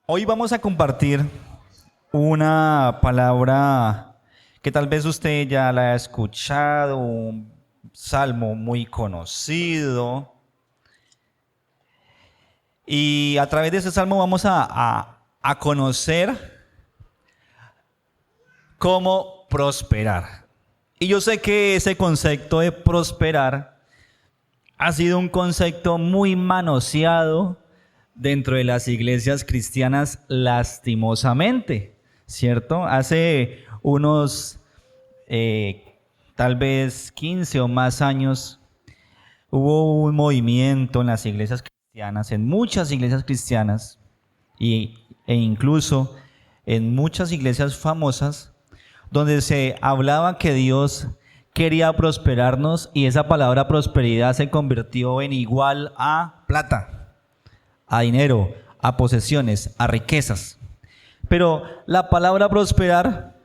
Hoy vamos a compartir una palabra que tal vez usted ya la ha escuchado, un salmo muy conocido. Y a través de ese salmo vamos a conocer cómo prosperar. Y yo sé que ese concepto de prosperar ha sido un concepto muy manoseado dentro de las iglesias cristianas, lastimosamente, ¿cierto? Hace unos tal vez 15 o más años hubo un movimiento en las iglesias cristianas, en muchas iglesias cristianas e incluso en muchas iglesias famosas, donde se hablaba que Dios quería prosperarnos y esa palabra prosperidad se convirtió en igual a plata, a dinero, a posesiones, a riquezas. Pero la palabra prosperar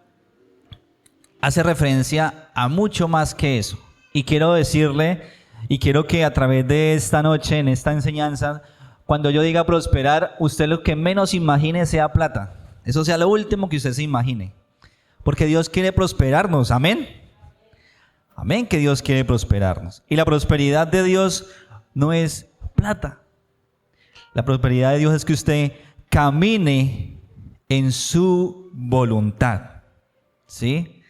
hace referencia a mucho más que eso. Y quiero decirle, y quiero que a través de esta noche, en esta enseñanza, cuando yo diga prosperar, usted lo que menos imagine sea plata. Eso sea lo último que usted se imagine. Porque Dios quiere prosperarnos, amén. Amén, que Dios quiere prosperarnos. Y la prosperidad de Dios no es plata. La prosperidad de Dios es que usted camine en su voluntad, ¿sí?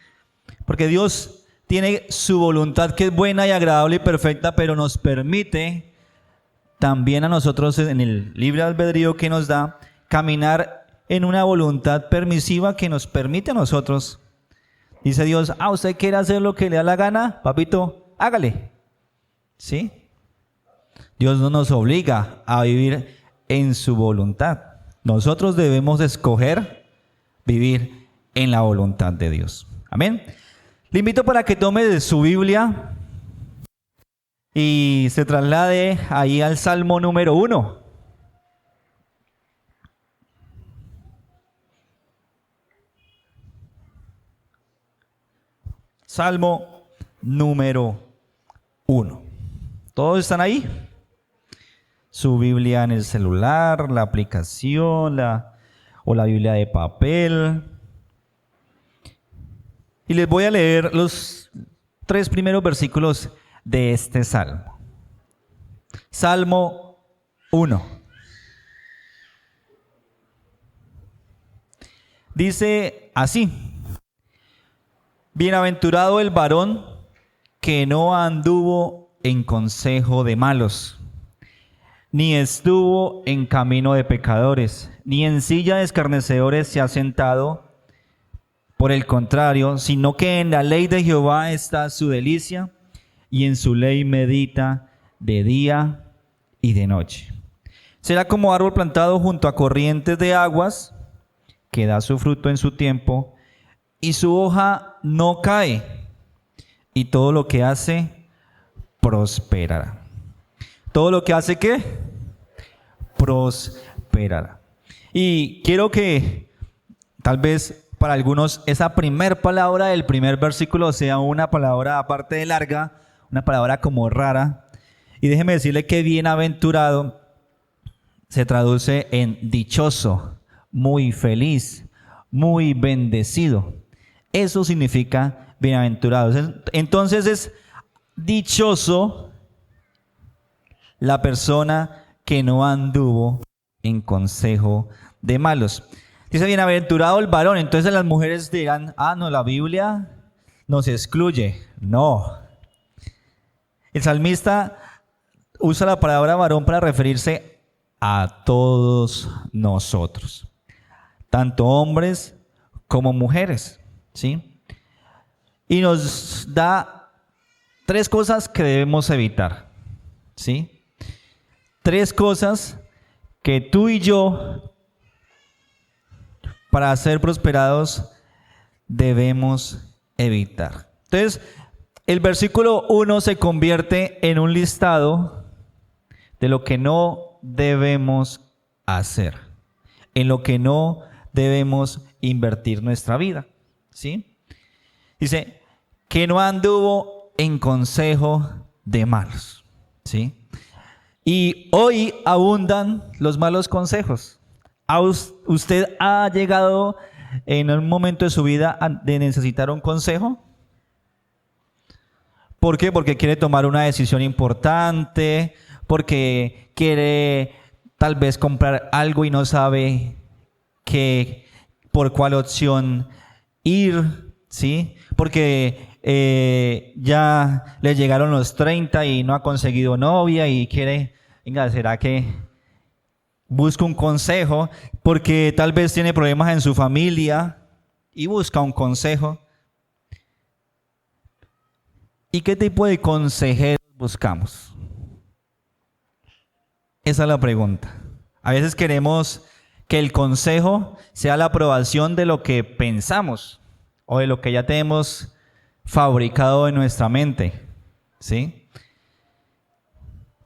Porque Dios tiene su voluntad que es buena y agradable y perfecta, pero nos permite también a nosotros en el libre albedrío que nos da caminar en una voluntad permisiva que nos permite a nosotros. Dice Dios, usted quiere hacer lo que le da la gana, papito, hágale, ¿sí? Dios no nos obliga a vivir en su voluntad. Nosotros debemos escoger vivir en la voluntad de Dios. Amén. Le invito para que tome de su Biblia y se traslade ahí al Salmo número 1. Salmo número 1. ¿Todos están ahí? Su Biblia en el celular, la aplicación, o la Biblia de papel. Y les voy a leer los 3 primeros versículos de este salmo. Salmo 1. Dice así: Bienaventurado el varón que no anduvo en consejo de malos, ni estuvo en camino de pecadores, ni en silla de escarnecedores se ha sentado. Por el contrario, sino que en la ley de Jehová está su delicia, y en su ley medita de día y de noche. Será como árbol plantado junto a corrientes de aguas, que da su fruto en su tiempo, y su hoja no cae, y todo lo que hace prosperará. ¿Todo lo que hace qué? Prosperará. Y quiero que tal vez para algunos esa primer palabra del primer versículo sea una palabra aparte de larga, una palabra como rara. Y déjeme decirle que bienaventurado se traduce en dichoso, muy feliz, muy bendecido. Eso significa bienaventurado. Entonces es dichoso la persona que no anduvo en consejo de malos. Dice bienaventurado el varón. Entonces las mujeres dirán, no, la Biblia nos excluye. No. El salmista usa la palabra varón para referirse a todos nosotros, tanto hombres como mujeres, ¿sí? Y nos da 3 cosas que debemos evitar, ¿sí? 3 cosas que tú y yo, para ser prosperados, debemos evitar. Entonces, el versículo 1 se convierte en un listado de lo que no debemos hacer, en lo que no debemos invertir nuestra vida, ¿sí? Dice, que no anduvo en consejo de malos, ¿sí? Y hoy abundan los malos consejos. ¿Usted ha llegado en un momento de su vida de necesitar un consejo? ¿Por qué? Porque quiere tomar una decisión importante, porque quiere tal vez comprar algo y no sabe por cuál opción ir, ¿sí? Porque ya le llegaron los 30 y no ha conseguido novia y quiere, venga, ¿será que busca un consejo? Porque tal vez tiene problemas en su familia y busca un consejo. ¿Y qué tipo de consejeros buscamos? Esa es la pregunta. A veces queremos que el consejo sea la aprobación de lo que pensamos o de lo que ya tenemos fabricado en nuestra mente, ¿sí?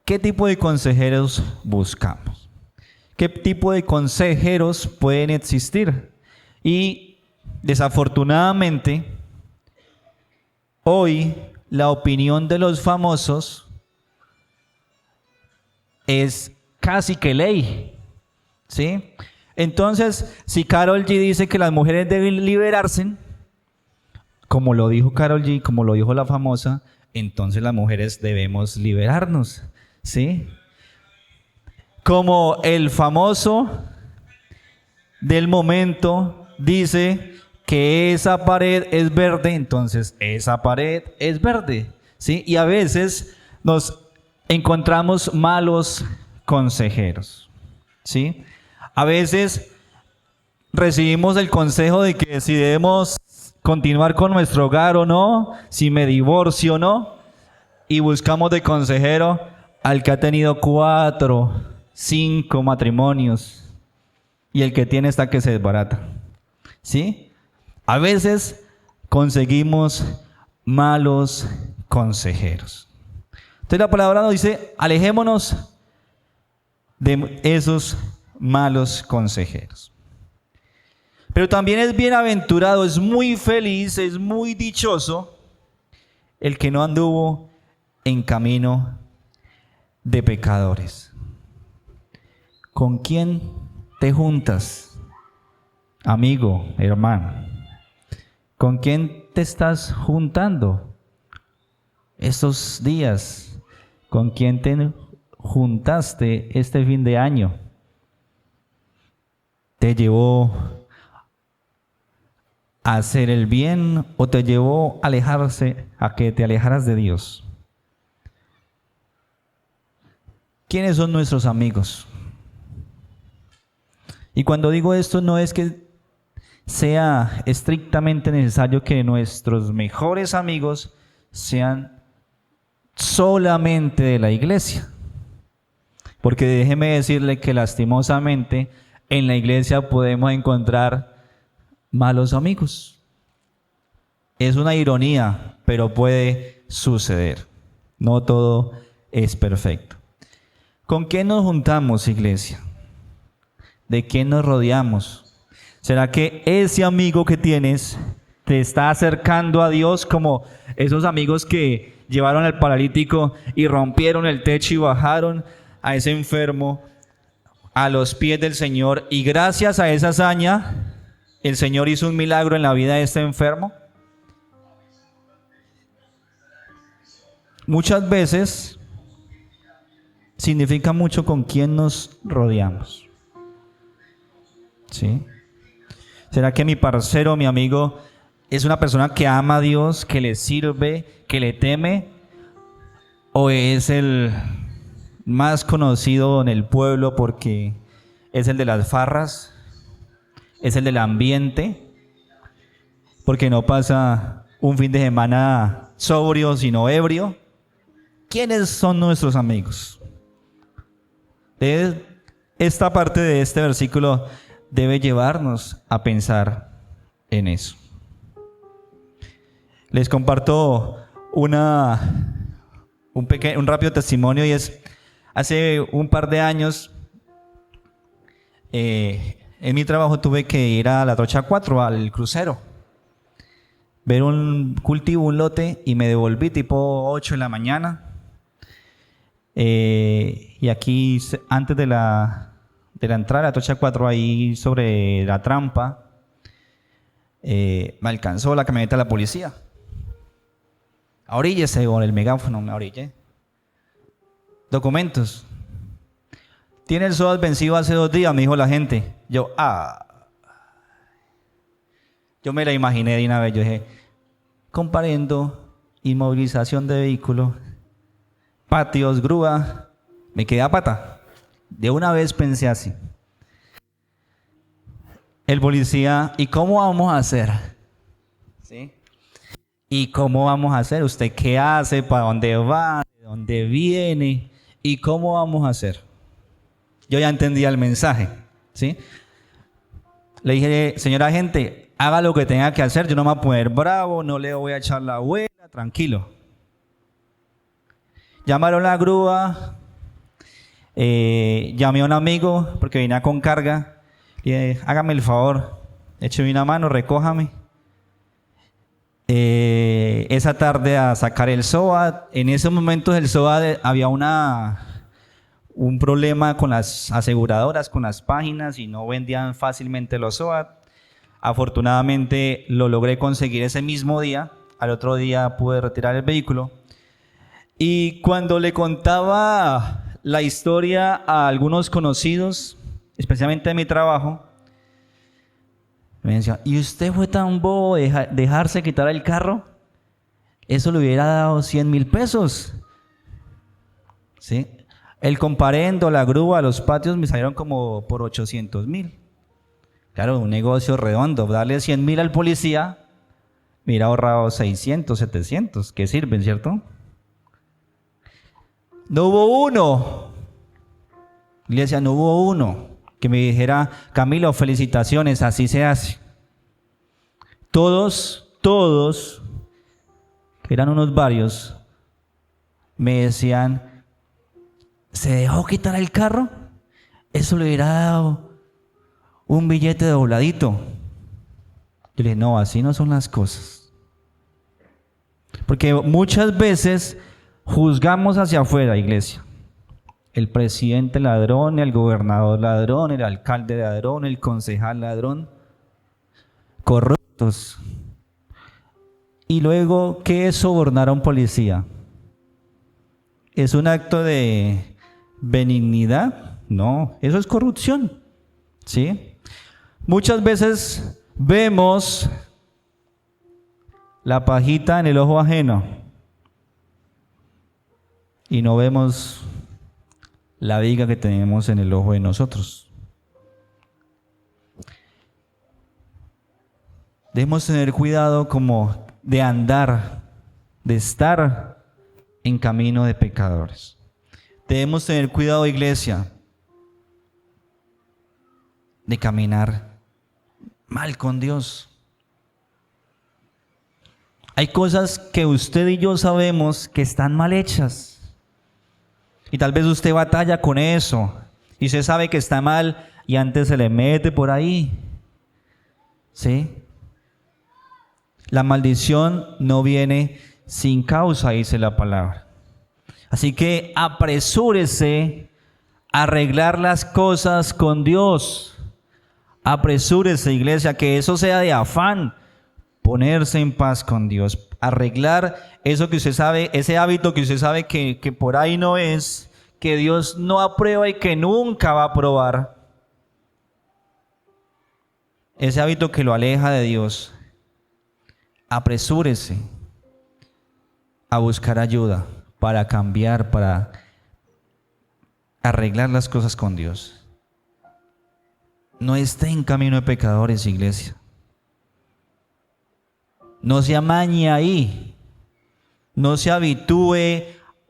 ¿Qué tipo de consejeros buscamos? ¿Qué tipo de consejeros pueden existir? Y desafortunadamente, hoy la opinión de los famosos es casi que ley, ¿sí? Entonces, si Karol G dice que las mujeres deben liberarse, como lo dijo Karol G, como lo dijo la famosa, entonces las mujeres debemos liberarnos, ¿sí? Como el famoso del momento dice que esa pared es verde, entonces esa pared es verde, ¿sí? Y a veces nos encontramos malos consejeros, ¿sí? A veces recibimos el consejo de que si debemos continuar con nuestro hogar o no, si me divorcio o no, y buscamos de consejero al que ha tenido 4, 5 matrimonios y el que tiene está que se desbarata, ¿sí? A veces conseguimos malos consejeros. Entonces la palabra nos dice, alejémonos de esos malos consejeros. Pero también es bienaventurado, es muy feliz, es muy dichoso el que no anduvo en camino de pecadores. ¿Con quién te juntas, amigo, hermano? ¿Con quién te estás juntando estos días? ¿Con quién te juntaste este fin de año? ¿Te llevó a hacer el bien o te llevó a que te alejaras de Dios? ¿Quiénes son nuestros amigos? Y cuando digo esto no es que sea estrictamente necesario que nuestros mejores amigos sean solamente de la iglesia. Porque déjeme decirle que lastimosamente en la iglesia podemos encontrar malos amigos. Es una ironía, pero puede suceder. No todo es perfecto. ¿Con quién nos juntamos, iglesia? ¿De quién nos rodeamos? ¿Será que ese amigo que tienes te está acercando a Dios como esos amigos que llevaron al paralítico y rompieron el techo y bajaron a ese enfermo a los pies del Señor? Y gracias a esa hazaña, el Señor hizo un milagro en la vida de este enfermo. Muchas veces significa mucho con quién nos rodeamos, ¿sí? ¿Será que mi parcero, mi amigo, es una persona que ama a Dios, que le sirve, que le teme? ¿O es el más conocido en el pueblo porque es el de las farras? ¿Es el del ambiente? Porque no pasa un fin de semana sobrio, sino ebrio. ¿Quiénes son nuestros amigos? Esta parte de este versículo debe llevarnos a pensar en eso. Les comparto un rápido testimonio, y es, hace un par de años, en mi trabajo tuve que ir a la Trocha 4, al crucero, ver un cultivo, un lote, y me devolví tipo 8 de la mañana. Y aquí, antes de de la entrada de la Tocha 4 ahí sobre la trampa, me alcanzó la camioneta de la policía. Ahoríllese con el megáfono, me ahorillé. Documentos. Tiene el SOAT vencido hace 2 días, me dijo la gente. Yo me la imaginé de una vez. Yo dije, comparendo, inmovilización de vehículo, patios, grúa, me quedé a pata. De una vez pensé así. El policía, ¿y cómo vamos a hacer? ¿Sí? ¿Y cómo vamos a hacer? ¿Usted qué hace? ¿Para dónde va? ¿De dónde viene? ¿Y cómo vamos a hacer? Yo ya entendía el mensaje, ¿sí? Le dije, señora agente, haga lo que tenga que hacer, yo no me voy a poner bravo, no le voy a echar la huela, tranquilo. Llamaron la grúa, llamé a un amigo porque venía con carga, y dije, hágame el favor, écheme una mano, recójame. Esa tarde a sacar el SOAT, en esos momentos el SOAT había un problema con las aseguradoras, con las páginas y no vendían fácilmente los SOAT. Afortunadamente lo logré conseguir ese mismo día, al otro día pude retirar el vehículo. Y cuando le contaba la historia a algunos conocidos, especialmente de mi trabajo, me decían, ¿y usted fue tan bobo de dejarse quitar el carro? Eso le hubiera dado 100,000 pesos. ¿Sí? El comparendo, la grúa, los patios me salieron como por 800,000. Claro, un negocio redondo. Darle 100,000 al policía, me hubiera ahorrado 600, 700, que sirven, ¿cierto? No hubo uno, iglesia, no hubo uno que me dijera, Camilo, felicitaciones, así se hace. Todos, que eran unos varios, me decían, ¿se dejó quitar el carro? Eso le hubiera dado un billete dobladito. Yo le dije, no, así no son las cosas. Porque muchas veces juzgamos hacia afuera, iglesia. El presidente ladrón, el gobernador ladrón, el alcalde ladrón, el concejal ladrón, corruptos. Y luego, ¿qué es sobornar a un policía? ¿Es un acto de benignidad? No, eso es corrupción. ¿Sí? Muchas veces vemos la pajita en el ojo ajeno y no vemos la viga que tenemos en el ojo de nosotros. Debemos tener cuidado como de andar, de estar en camino de pecadores. Debemos tener cuidado, iglesia, de caminar mal con Dios. Hay cosas que usted y yo sabemos que están mal hechas. Y tal vez usted batalla con eso. Y usted sabe que está mal y antes se le mete por ahí. ¿Sí? La maldición no viene sin causa, dice la palabra. Así que apresúrese a arreglar las cosas con Dios. Apresúrese, iglesia, que eso sea de afán. Ponerse en paz con Dios, arreglar eso que usted sabe, ese hábito que usted sabe que por ahí no es, que Dios no aprueba y que nunca va a aprobar. Ese hábito que lo aleja de Dios. Apresúrese a buscar ayuda para cambiar, para arreglar las cosas con Dios. No esté en camino de pecadores, iglesia. No se amañe ahí. No se habitúe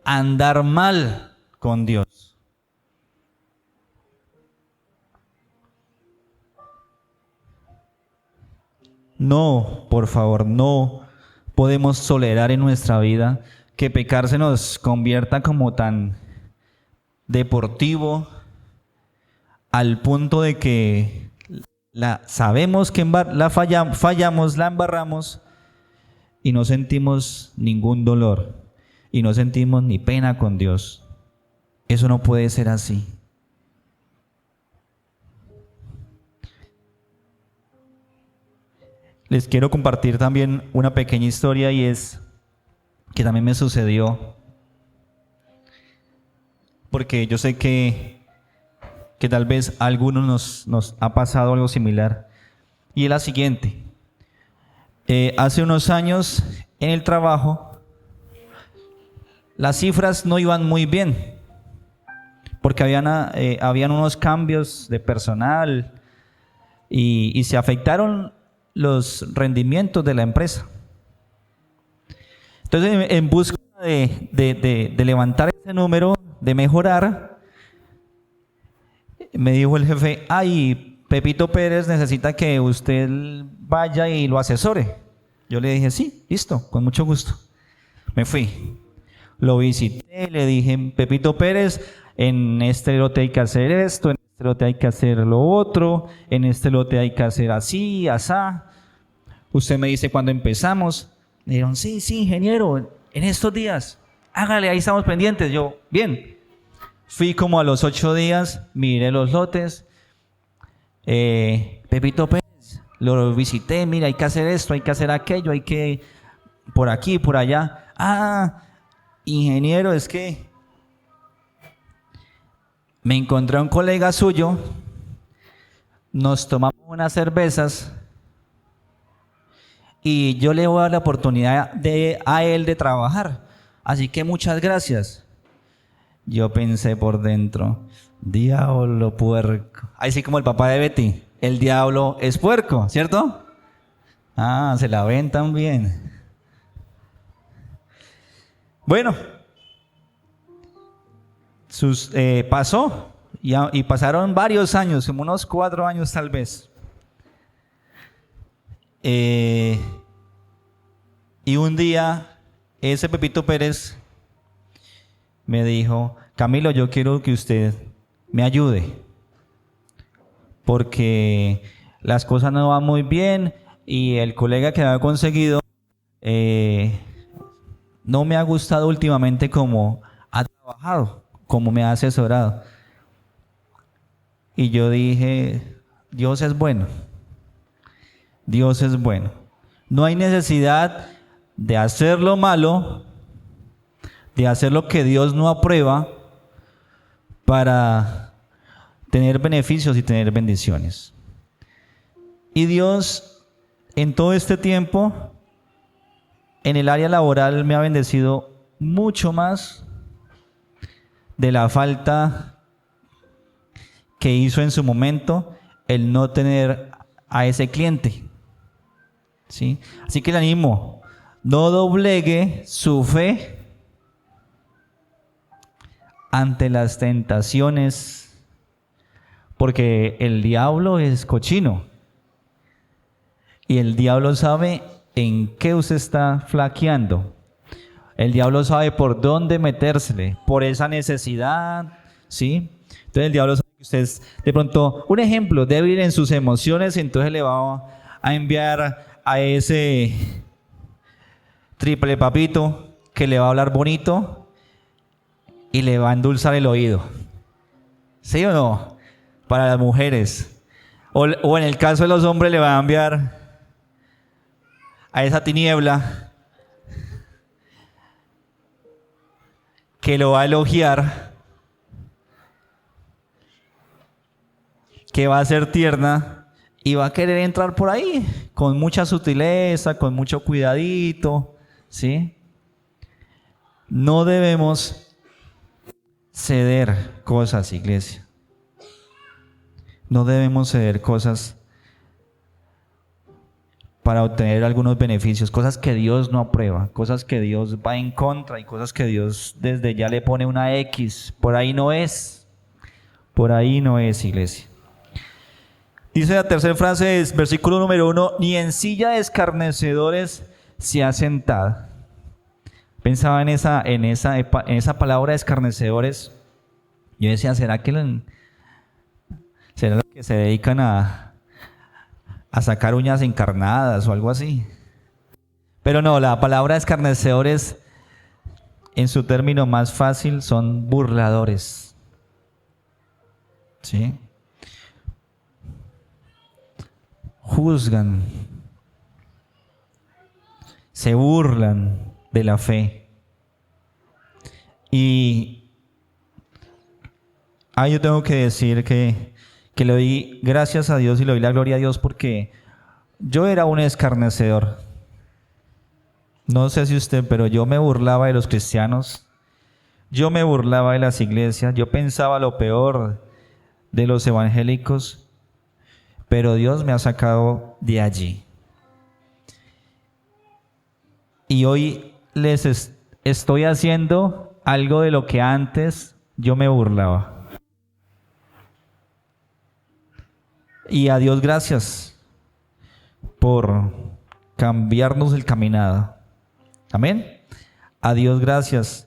a andar mal con Dios. No, por favor, no podemos tolerar en nuestra vida que pecar se nos convierta como tan deportivo al punto de que sabemos que fallamos, la embarramos y no sentimos ningún dolor y no sentimos ni pena con Dios. Eso no puede ser así. les quiero compartir también una pequeña historia y es que también me sucedió, porque yo sé que tal vez a algunos nos ha pasado algo similar. Y es la siguiente. Hace unos años en el trabajo las cifras no iban muy bien porque habían unos cambios de personal y se afectaron los rendimientos de la empresa. Entonces, en busca de levantar ese número, de mejorar, me dijo el jefe: ay, Pepito Pérez necesita que usted vaya y lo asesore. Yo le dije: sí, listo, con mucho gusto. Me fui, lo visité, le dije: Pepito Pérez, en este lote hay que hacer esto, en este lote hay que hacer lo otro, en este lote hay que hacer así, asá. Usted me dice cuándo empezamos. Me dijeron: sí, ingeniero, en estos días, hágale, ahí estamos pendientes. Yo: bien. Fui como a los 8 días, miré los lotes. Pepito Pérez, lo visité, mira, hay que hacer esto, hay que hacer aquello, hay que por aquí, por allá. Ah, ingeniero, es que me encontré a un colega suyo, nos tomamos unas cervezas y yo le voy a dar la oportunidad a él de trabajar. Así que muchas gracias. Yo pensé por dentro: diablo puerco. Ahí sí, como el papá de Betty, el diablo es puerco, ¿cierto? Ah, se la ven también. Bueno, pasó y pasaron varios años, como unos 4 años tal vez. Y un día ese Pepito Pérez me dijo: Camilo, yo quiero que usted me ayude porque las cosas no van muy bien y el colega que había conseguido no me ha gustado últimamente cómo ha trabajado, cómo me ha asesorado. Y yo dije: Dios es bueno, Dios es bueno. No hay necesidad de hacer lo malo, de hacer lo que Dios no aprueba para tener beneficios y tener bendiciones. Y Dios, en todo este tiempo, en el área laboral me ha bendecido mucho más de la falta que hizo en su momento el no tener a ese cliente. ¿Sí? Así que le animo: no doblegue su fe ante las tentaciones, porque el diablo es cochino y el diablo sabe en qué usted está flaqueando. El diablo sabe por dónde metérsele, por esa necesidad, ¿sí? Entonces el diablo sabe que usted es de pronto, un ejemplo, débil en sus emociones, entonces le va a enviar a ese triple papito que le va a hablar bonito y le va a endulzar el oído. ¿Sí o no? Para las mujeres. O en el caso de los hombres le va a enviar a esa tiniebla que lo va a elogiar, que va a ser tierna y va a querer entrar por ahí con mucha sutileza, con mucho cuidadito, ¿sí? No debemos ceder cosas, iglesia. No debemos ceder cosas para obtener algunos beneficios, cosas que Dios no aprueba, cosas que Dios va en contra y cosas que Dios desde ya le pone una X. Por ahí no es, iglesia. Dice la tercera frase, es versículo número 1: ni en silla de escarnecedores se ha sentado. Pensaba en esa palabra de escarnecedores. Yo decía: ¿será que se dedican a sacar uñas encarnadas o algo así? Pero no, la palabra escarnecedores en su término más fácil son burladores. ¿Sí? Juzgan, se burlan de la fe. Y yo tengo que decir que le doy gracias a Dios y le doy la gloria a Dios porque yo era un escarnecedor. No sé si usted, pero yo me burlaba de los cristianos. Yo me burlaba de las iglesias. Yo pensaba lo peor de los evangélicos. Pero Dios me ha sacado de allí. Y hoy estoy haciendo algo de lo que antes yo me burlaba. Y a Dios gracias por cambiarnos el caminado. Amén. A Dios gracias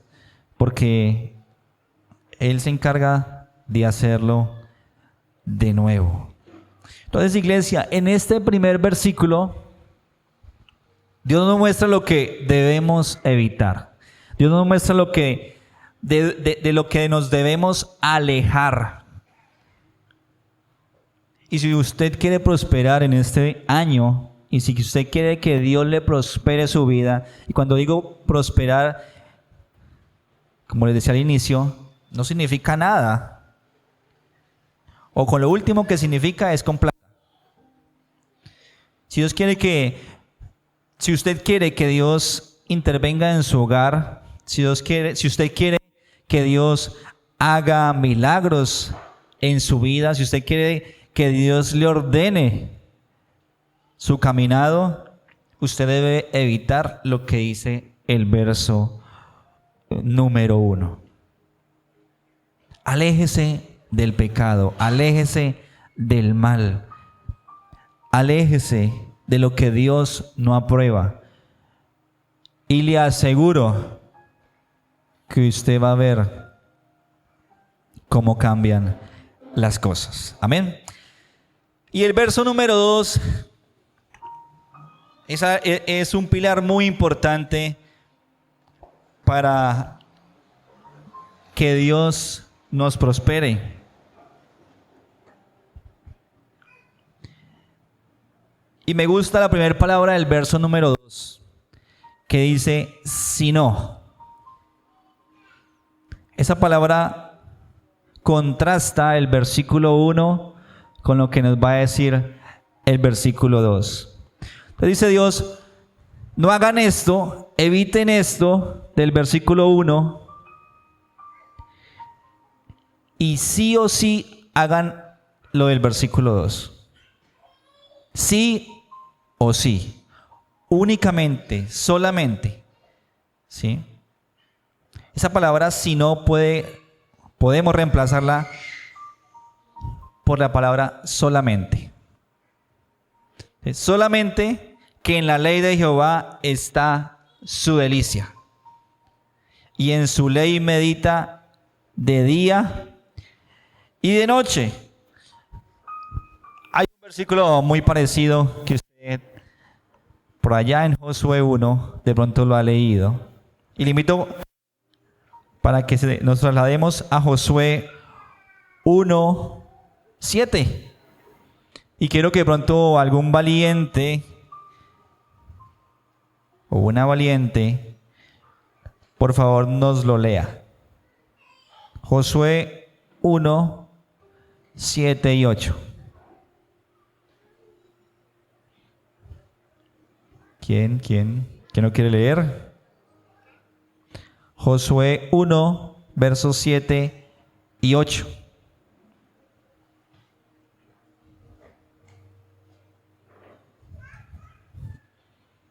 porque Él se encarga de hacerlo de nuevo. Entonces, iglesia, en este primer versículo, Dios nos muestra lo que debemos evitar. Dios nos muestra lo que de lo que nos debemos alejar. Y si usted quiere prosperar en este año, y si usted quiere que Dios le prospere su vida, y cuando digo prosperar, como les decía al inicio, no significa nada. O con lo último que significa es con plata. Si usted quiere que Dios intervenga en su hogar, si usted quiere que Dios haga milagros en su vida, si usted quiere que Dios le ordene su caminado, usted debe evitar lo que dice el verso número 1. Aléjese del pecado, aléjese del mal, aléjese de lo que Dios no aprueba. Y le aseguro que usted va a ver cómo cambian las cosas. Amén. Y el verso número 2 es un pilar muy importante para que Dios nos prospere. Y me gusta la primera palabra del verso número 2, que dice, si no. Esa palabra contrasta el versículo 1 con lo que nos va a decir el versículo 2. Entonces dice Dios, no hagan esto, eviten esto del versículo 1 y sí o sí hagan lo del versículo 2. Sí o sí, únicamente, solamente, ¿sí? Esa palabra si no podemos reemplazarla por la palabra solamente. Solamente que en la ley de Jehová está su delicia, y en su ley medita de día y de noche. Hay un versículo muy parecido que usted por allá en Josué 1 de pronto lo ha leído. Y le invito para que nos traslademos a Josué 1:7. Y quiero que de pronto algún valiente o una valiente, por favor, nos lo lea. Josué 1:7 y 8. ¿Quién no quiere leer? Josué 1, versos 7 y 8.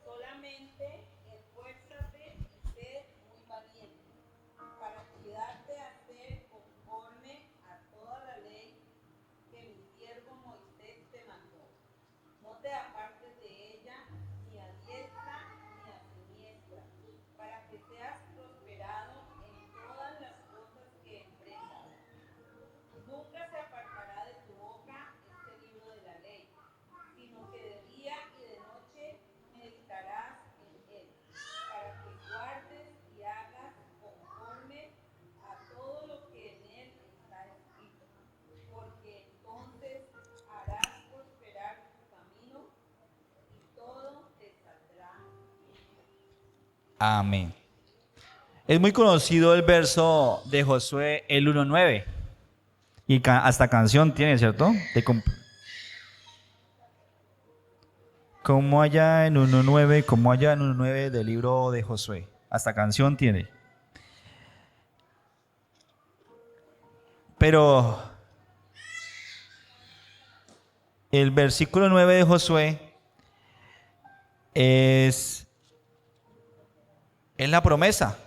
Solamente esfuérzate y sé muy valiente para cuidarte de hacer conforme a toda la ley que mi siervo Moisés te mandó. No te apartes de ella ni a diestra ni a siniestra, para que seas prosperado en todas las cosas que emprendas. Amén. Es muy conocido el verso de Josué, el 1:9. Y hasta canción tiene, ¿cierto? Como allá en 1:9, como allá en 1:9 del libro de Josué. Hasta canción tiene. Pero el versículo 9 de Josué es la promesa.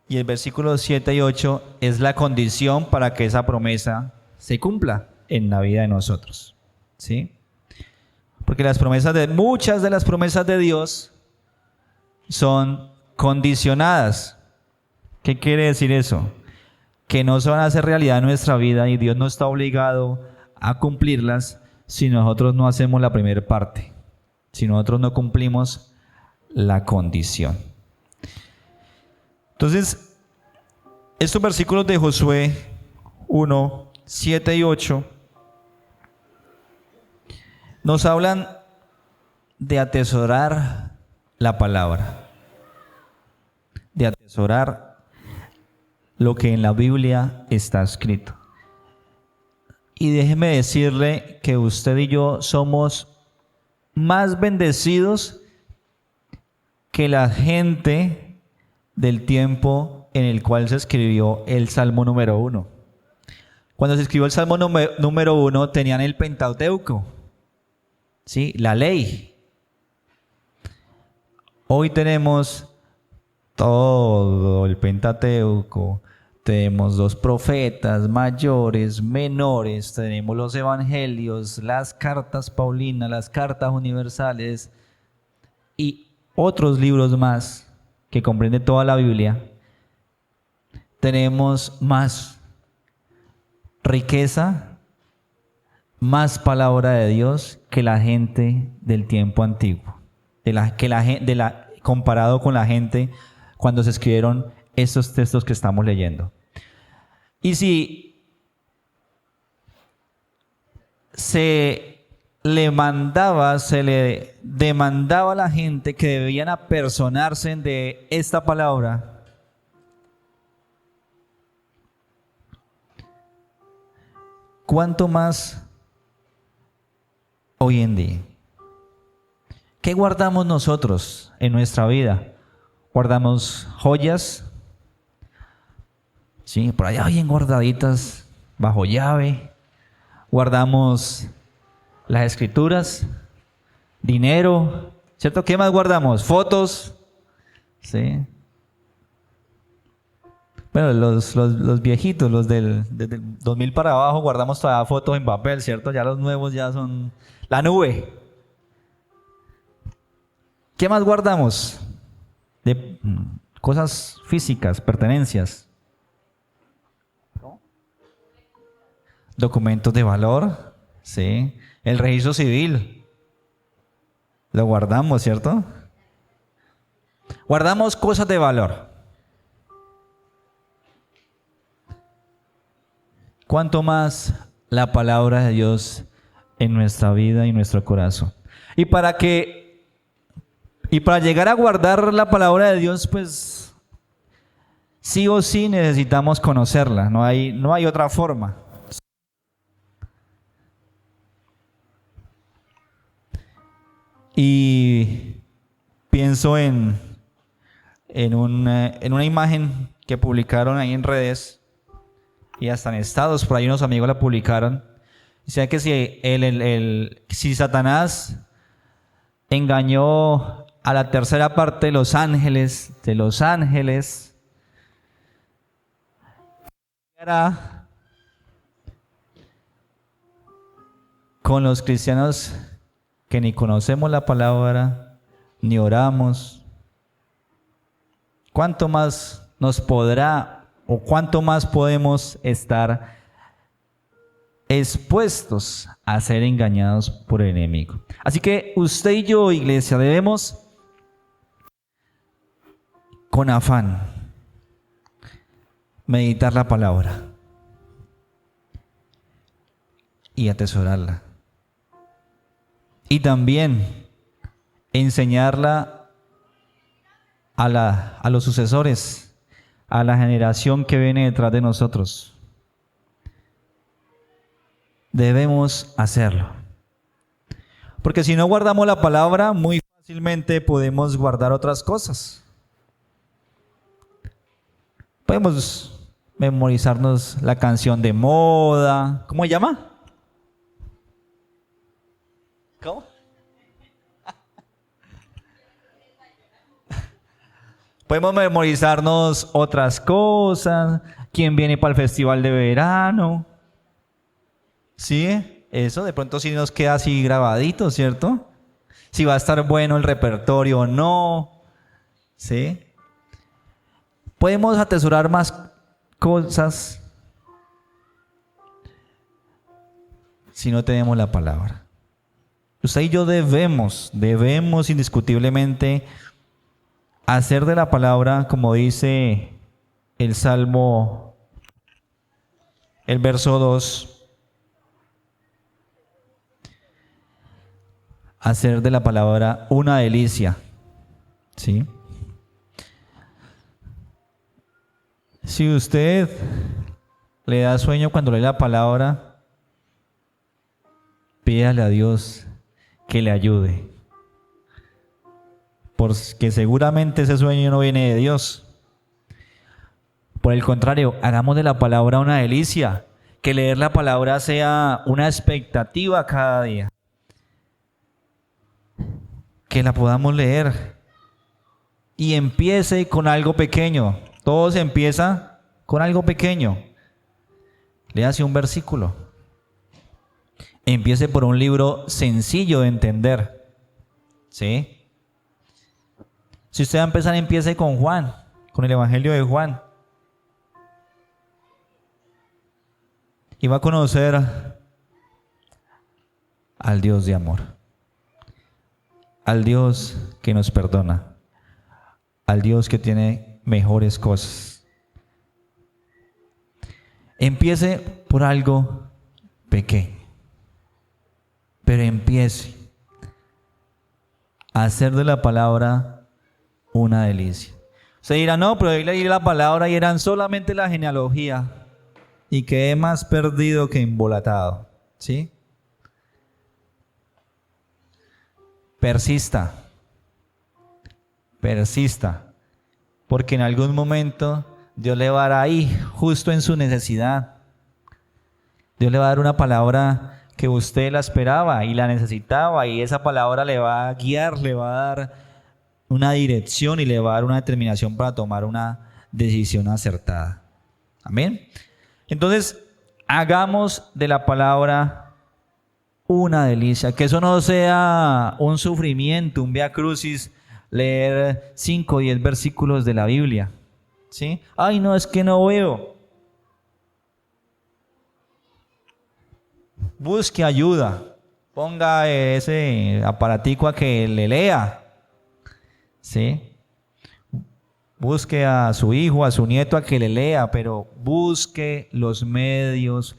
Y el versículo 7 y 8 es la condición para que esa promesa se cumpla en la vida de nosotros. ¿Sí? Porque muchas de las promesas de Dios son condicionadas. ¿Qué quiere decir eso? Que no se van a hacer realidad en nuestra vida y Dios no está obligado a cumplirlas si nosotros no hacemos la primera parte, si nosotros no cumplimos la condición. Entonces, estos versículos de Josué 1, 7 y 8 nos hablan de atesorar la palabra, de atesorar lo que en la Biblia está escrito. Y déjeme decirle que usted y yo somos más bendecidos que la gente del tiempo en el cual se escribió el Salmo número 1. Cuando se escribió el Salmo número 1 tenían el Pentateuco, ¿sí? La ley. Hoy tenemos todo el Pentateuco, tenemos los profetas mayores, menores, tenemos los evangelios, las cartas paulinas, las cartas universales y otros libros más que comprenden toda la Biblia. Tenemos más riqueza, más palabra de Dios que la gente del tiempo antiguo, comparado con la gente cuando se escribieron estos textos que estamos leyendo. Y si se le demandaba a la gente que debían apersonarse de esta palabra, ¿cuánto más hoy en día? ¿Qué guardamos nosotros en nuestra vida? ¿Guardamos joyas? Sí, por allá bien guardaditas, bajo llave. ¿Guardamos las escrituras? ¿Dinero? ¿Cierto? ¿Qué más guardamos? ¿Fotos? Sí. Bueno, los viejitos, los del 2000 para abajo, guardamos todavía fotos en papel, ¿cierto? Ya los nuevos ya son la nube. ¿Qué más guardamos? De cosas físicas, pertenencias. Documentos de valor, ¿sí? El registro civil. Lo guardamos, ¿cierto? Guardamos cosas de valor. ¿Cuánto más la palabra de Dios en nuestra vida y nuestro corazón? Y para llegar a guardar la palabra de Dios, pues sí o sí necesitamos conocerla. No hay otra forma. Y pienso en una imagen que publicaron ahí en redes y hasta en estados, por ahí unos amigos la publicaron. Decía que si Satanás engañó a la tercera parte de los ángeles, era con los cristianos que ni conocemos la palabra, ni oramos, ¿cuánto más nos podrá o cuánto más podemos estar expuestos a ser engañados por el enemigo? Así que usted y yo, iglesia, debemos con afán meditar la palabra y atesorarla. Y también enseñarla a los sucesores, a la generación que viene detrás de nosotros. Debemos hacerlo. Porque si no guardamos la palabra, muy fácilmente podemos guardar otras cosas. Podemos memorizarnos la canción de moda. ¿Cómo se llama? ¿Cómo? Podemos memorizarnos otras cosas. ¿Quién viene para el festival de verano? ¿Sí? Eso de pronto sí nos queda así grabadito, ¿cierto? Si va a estar bueno el repertorio o no. ¿Sí? Podemos atesorar más cosas si no tenemos la palabra. Usted y yo debemos indiscutiblemente hacer de la palabra, como dice el Salmo, el verso 2, hacer de la palabra una delicia, ¿sí? Si usted le da sueño cuando lee la palabra, pídale a Dios que le ayude, porque seguramente ese sueño no viene de Dios. Por el contrario, hagamos de la palabra una delicia, que leer la palabra sea una expectativa cada día, que la podamos leer y empiece con algo pequeño. Todo se empieza con algo pequeño. Léase un versículo. Empiece por un libro sencillo de entender. ¿Sí? Si usted va a empezar, empiece con Juan, con el Evangelio de Juan. Y va a conocer al Dios de amor. Al Dios que nos perdona. Al Dios que tiene mejores cosas. Empiece por algo pequeño. Pero empiece a hacer de la palabra una delicia. Usted dirá, no, pero yo leí la palabra y eran solamente la genealogía y quedé más perdido que embolatado. ¿Sí? Persista. Persista. Porque en algún momento Dios le va a dar ahí, justo en su necesidad. Dios le va a dar una palabra que usted la esperaba y la necesitaba, y esa palabra le va a guiar, le va a dar una dirección y le va a dar una determinación para tomar una decisión acertada. Amén. Entonces, hagamos de la palabra una delicia, que eso no sea un sufrimiento, un vía crucis, leer 5 o 10 versículos de la Biblia. ¿Sí? Ay, no, es que no veo. Busque ayuda. Ponga ese aparatico a que le lea. ¿Sí? Busque a su hijo, a su nieto a que le lea, pero busque los medios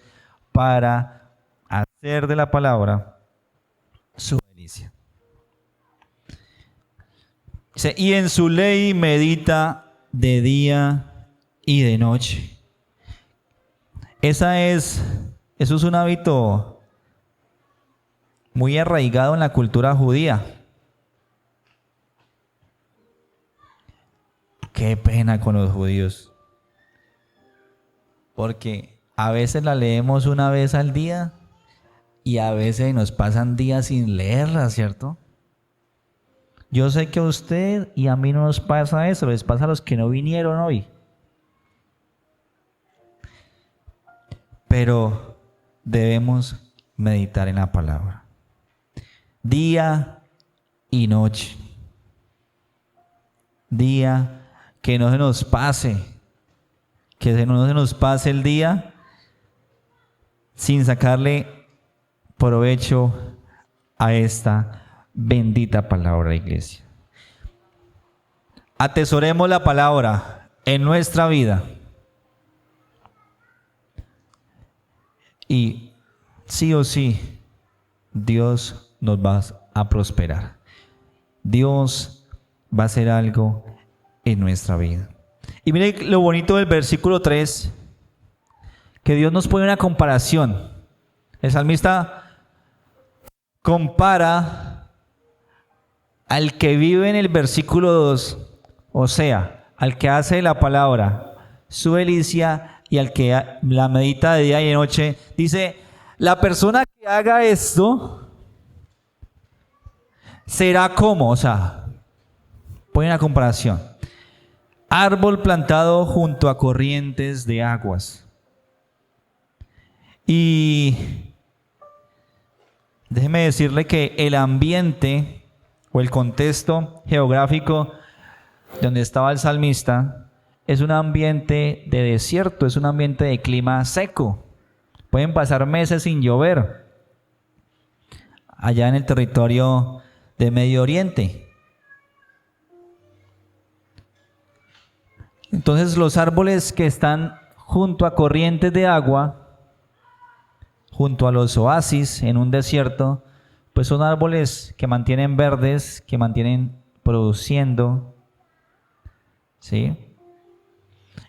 para hacer de la palabra su delicia. Dice, y en su ley medita de día y de noche. Eso es un hábito muy arraigado en la cultura judía. Qué pena con los judíos. Porque a veces la leemos una vez al día y a veces nos pasan días sin leerla, ¿cierto? Yo sé que a usted y a mí no nos pasa eso, les pasa a los que no vinieron hoy. Pero debemos meditar en la palabra. Día y noche. Día, que no se nos pase. Que no se nos pase el día sin sacarle provecho a esta bendita palabra, iglesia. Atesoremos la palabra en nuestra vida. Y sí o sí, Dios nos va a prosperar. Dios va a hacer algo en nuestra vida. Y mire lo bonito del versículo 3, que Dios nos pone una comparación. El salmista compara al que vive en el versículo 2, o sea, al que hace la palabra su delicia y al que la medita de día y de noche. Dice, la persona que haga esto será como, o sea, pone una comparación. Árbol plantado junto a corrientes de aguas. Y déjeme decirle que el ambiente o el contexto geográfico donde estaba el salmista es un ambiente de desierto, es un ambiente de clima seco. Pueden pasar meses sin llover allá en el territorio de Medio Oriente. Entonces los árboles que están junto a corrientes de agua, junto a los oasis en un desierto, pues son árboles que mantienen verdes, que mantienen produciendo, ¿sí?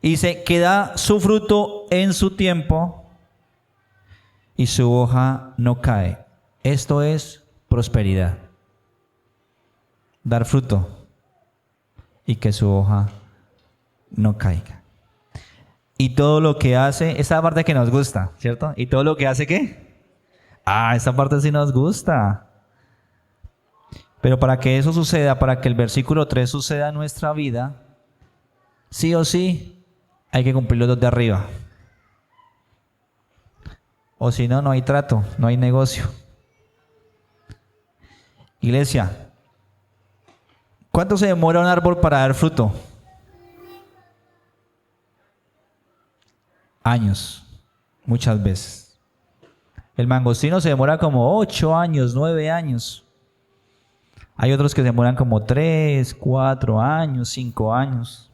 Y que da su fruto en su tiempo y su hoja no cae. Esto es prosperidad. Dar fruto y que su hoja no caiga. Y todo lo que hace, esa parte que nos gusta, ¿cierto? Y todo lo que hace, ¿qué? Esa parte sí nos gusta. Pero para que eso suceda, para que el versículo 3 suceda en nuestra vida, sí o sí, hay que cumplir los dos de arriba. O si no, no hay trato, no hay negocio. Iglesia, ¿cuánto se demora un árbol para dar fruto? Años, muchas veces. El mangostino se demora como 8 años, 9 años. Hay otros que se demoran como 3, 4 años, 5 años.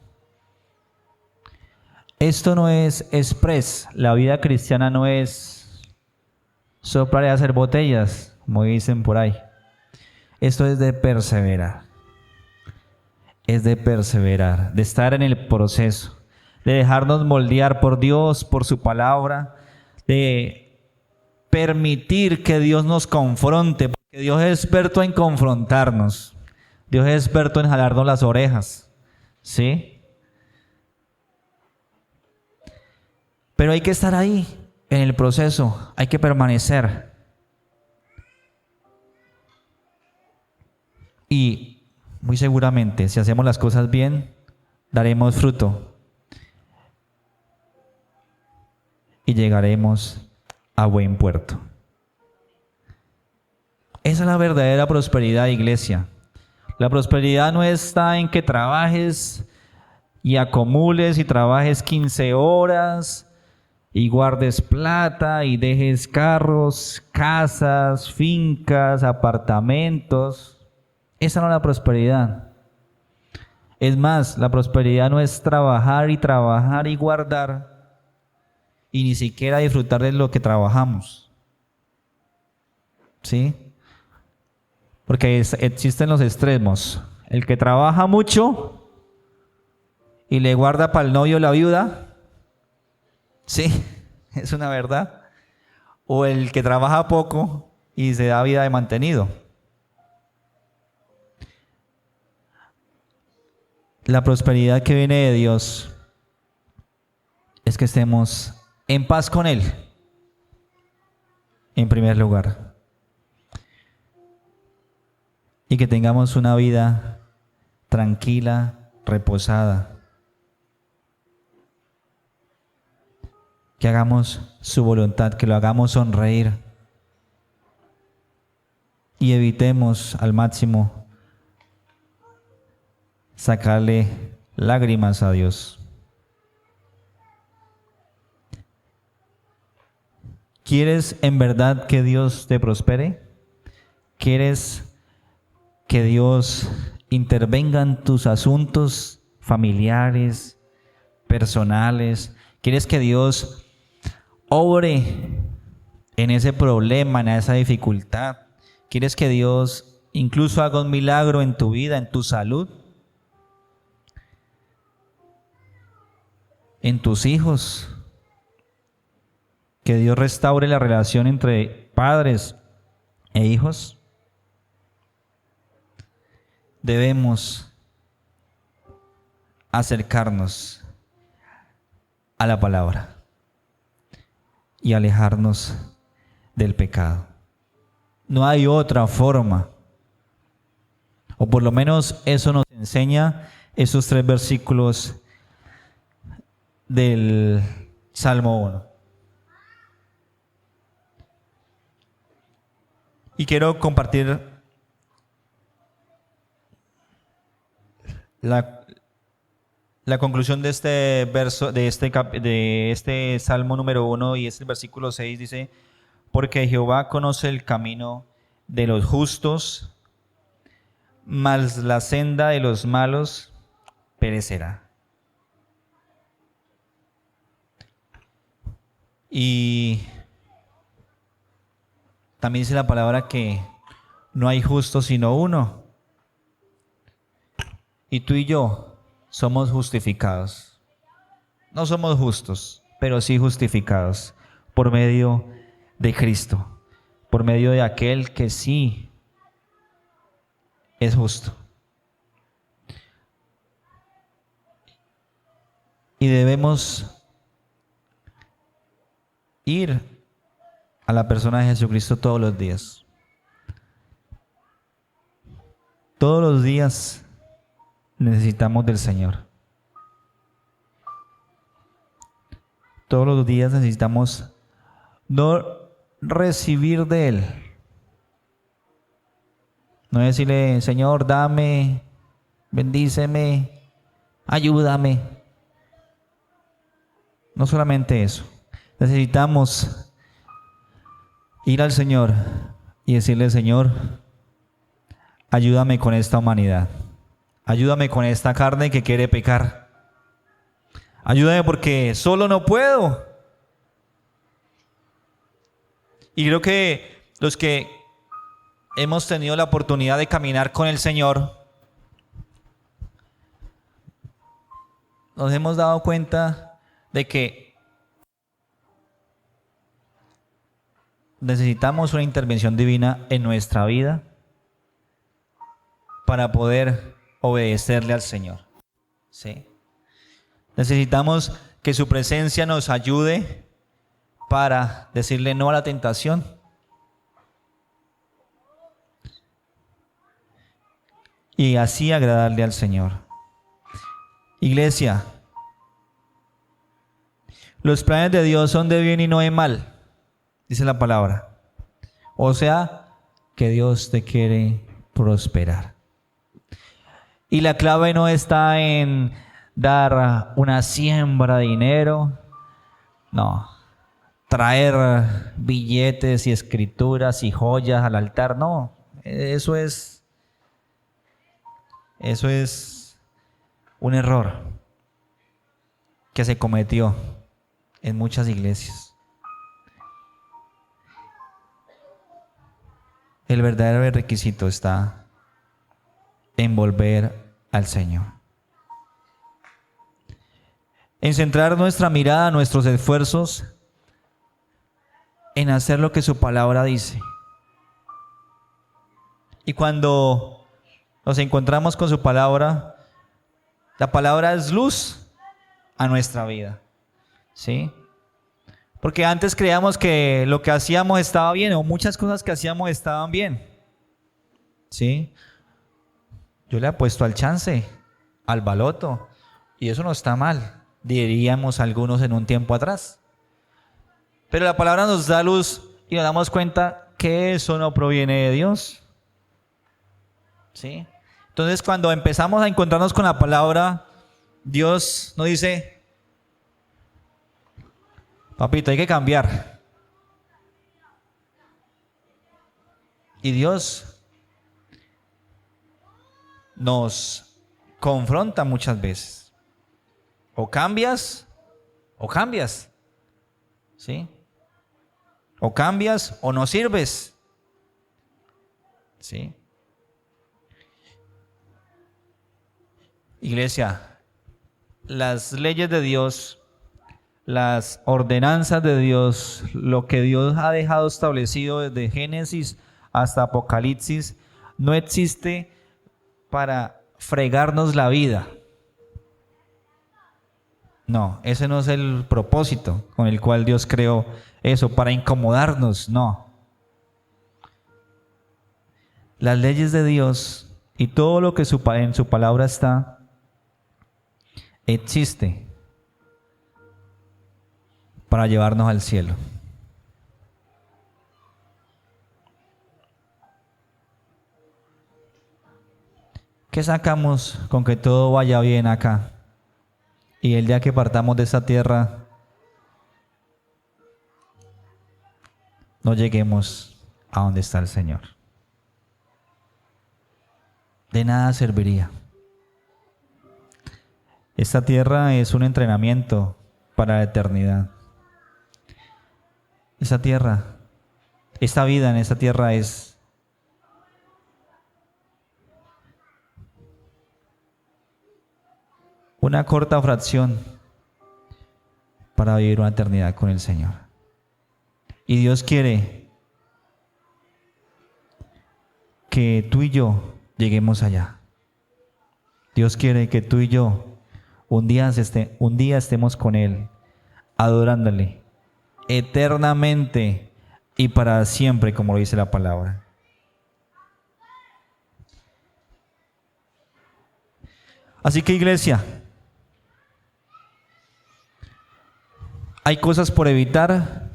Esto no es express. La vida cristiana no es soplar y hacer botellas, como dicen por ahí. Esto es de perseverar. Es de perseverar, de estar en el proceso, de dejarnos moldear por Dios, por su palabra, de permitir que Dios nos confronte, porque Dios es experto en confrontarnos. Dios es experto en jalarnos las orejas, ¿sí? Pero hay que estar ahí, en el proceso, hay que permanecer. Y muy seguramente, si hacemos las cosas bien, daremos fruto. Y llegaremos a buen puerto. Esa es la verdadera prosperidad, iglesia. La prosperidad no está en que trabajes y acumules y trabajes 15 horas y guardes plata y dejes carros, casas, fincas, apartamentos. Esa no es la prosperidad. Es más, la prosperidad no es trabajar y guardar y ni siquiera disfrutar de lo que trabajamos. ¿Sí? Porque existen los extremos. El que trabaja mucho y le guarda para el novio o la viuda. Sí, es una verdad. O el que trabaja poco y se da vida de mantenido. La prosperidad que viene de Dios es que estemos en paz con Él, en primer lugar. Y que tengamos una vida tranquila, reposada. Que hagamos su voluntad, que lo hagamos sonreír. Y evitemos al máximo sacarle lágrimas a Dios. ¿Quieres en verdad que Dios te prospere? ¿Quieres que Dios intervenga en tus asuntos familiares, personales? ¿Quieres que Dios obre en ese problema, en esa dificultad? ¿Quieres que Dios incluso haga un milagro en tu vida, en tu salud, en tus hijos. Que Dios restaure la relación entre padres e hijos. Debemos acercarnos a la palabra y alejarnos del pecado. No hay otra forma, o por lo menos eso nos enseña esos 3 versículos del Salmo 1. Y quiero compartir la conclusión de este verso, de este Salmo número 1, y es el versículo 6, dice: porque Jehová conoce el camino de los justos, mas la senda de los malos perecerá. Y también dice la palabra que no hay justo sino uno. Y tú y yo somos justificados. No somos justos, pero sí justificados por medio de Cristo, por medio de aquel que sí es justo. Y debemos ir a la persona de Jesucristo todos los días. Todos los días necesitamos del Señor. Todos los días necesitamos no recibir de Él. No decirle: Señor, dame, bendíceme, ayúdame. No solamente eso. Necesitamos ir al Señor y decirle: Señor, ayúdame con esta humanidad. Ayúdame con esta carne que quiere pecar. Ayúdame porque solo no puedo. Y creo que los que hemos tenido la oportunidad de caminar con el Señor, nos hemos dado cuenta de que necesitamos una intervención divina en nuestra vida para poder obedecerle al Señor. ¿Sí? Necesitamos que su presencia nos ayude para decirle no a la tentación. Y así agradarle al Señor. Iglesia, los planes de Dios son de bien y no de mal, dice la palabra. O sea, que Dios te quiere prosperar. Y la clave no está en dar una siembra de dinero, no. Traer billetes y escrituras y joyas al altar, no. Eso es un error que se cometió en muchas iglesias. El verdadero requisito está en volver al Señor. En centrar nuestra mirada, nuestros esfuerzos en hacer lo que su palabra dice. Y cuando nos encontramos con su palabra, la palabra es luz a nuestra vida. ¿Sí? Porque antes creíamos que lo que hacíamos estaba bien, o muchas cosas que hacíamos estaban bien. ¿Sí? Yo le apuesto al chance, al baloto, y eso no está mal, diríamos algunos en un tiempo atrás. Pero la palabra nos da luz y nos damos cuenta que eso no proviene de Dios. ¿Sí? Entonces, cuando empezamos a encontrarnos con la palabra, Dios nos dice: papito, hay que cambiar. Y Dios nos confronta muchas veces. O cambias, o cambias. ¿Sí? O cambias o no sirves. ¿Sí? Iglesia, las leyes de Dios, las ordenanzas de Dios, lo que Dios ha dejado establecido desde Génesis hasta Apocalipsis, no existe para fregarnos la vida. No, ese no es el propósito con el cual Dios creó eso, para incomodarnos, no. Las leyes de Dios y todo lo que en su palabra está, existe para llevarnos al cielo. ¿Qué sacamos con que todo vaya bien acá? Y el día que partamos de esta tierra, no lleguemos a donde está el Señor. De nada serviría. Esta tierra es un entrenamiento para la eternidad. Esta tierra, esta vida en esta tierra es una corta fracción para vivir una eternidad con el Señor. Y Dios quiere que tú y yo lleguemos allá. Dios quiere que tú y yo un día estemos con Él, adorándole eternamente y para siempre, como lo dice la palabra. Así que, iglesia, hay cosas por evitar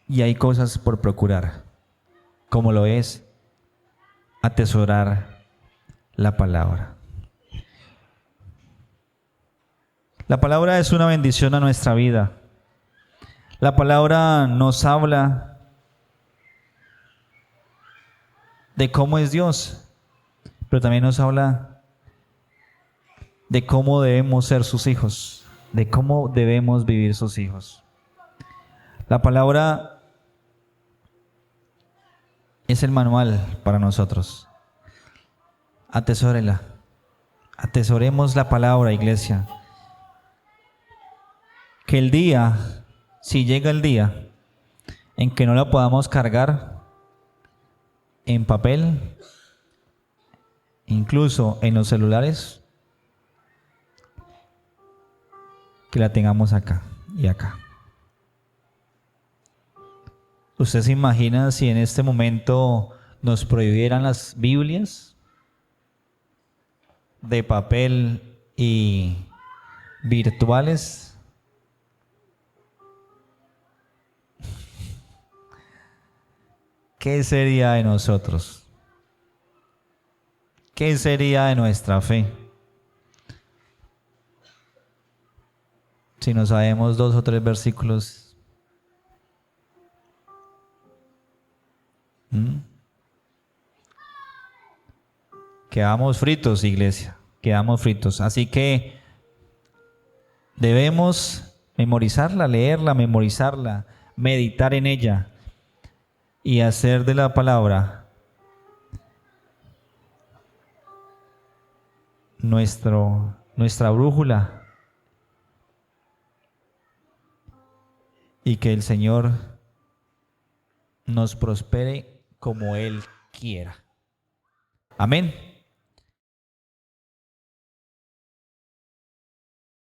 y hay cosas por procurar, como lo es atesorar la palabra. La palabra es una bendición a nuestra vida. La palabra nos habla de cómo es Dios, pero también nos habla de cómo debemos ser sus hijos, de cómo debemos vivir sus hijos. La palabra es el manual para nosotros. Atesórela. Atesoremos la palabra, iglesia. Que el día, si llega el día en que no la podamos cargar en papel, incluso en los celulares, que la tengamos acá y acá. ¿Usted se imagina si en este momento nos prohibieran las Biblias de papel y virtuales? ¿Qué sería de nosotros? ¿Qué sería de nuestra fe? Si no sabemos 2 o 3 versículos. Quedamos fritos, iglesia. Quedamos fritos. Así que debemos memorizarla, leerla, memorizarla, meditar en ella y hacer de la palabra nuestra brújula, y que el Señor nos prospere como Él quiera. Amén.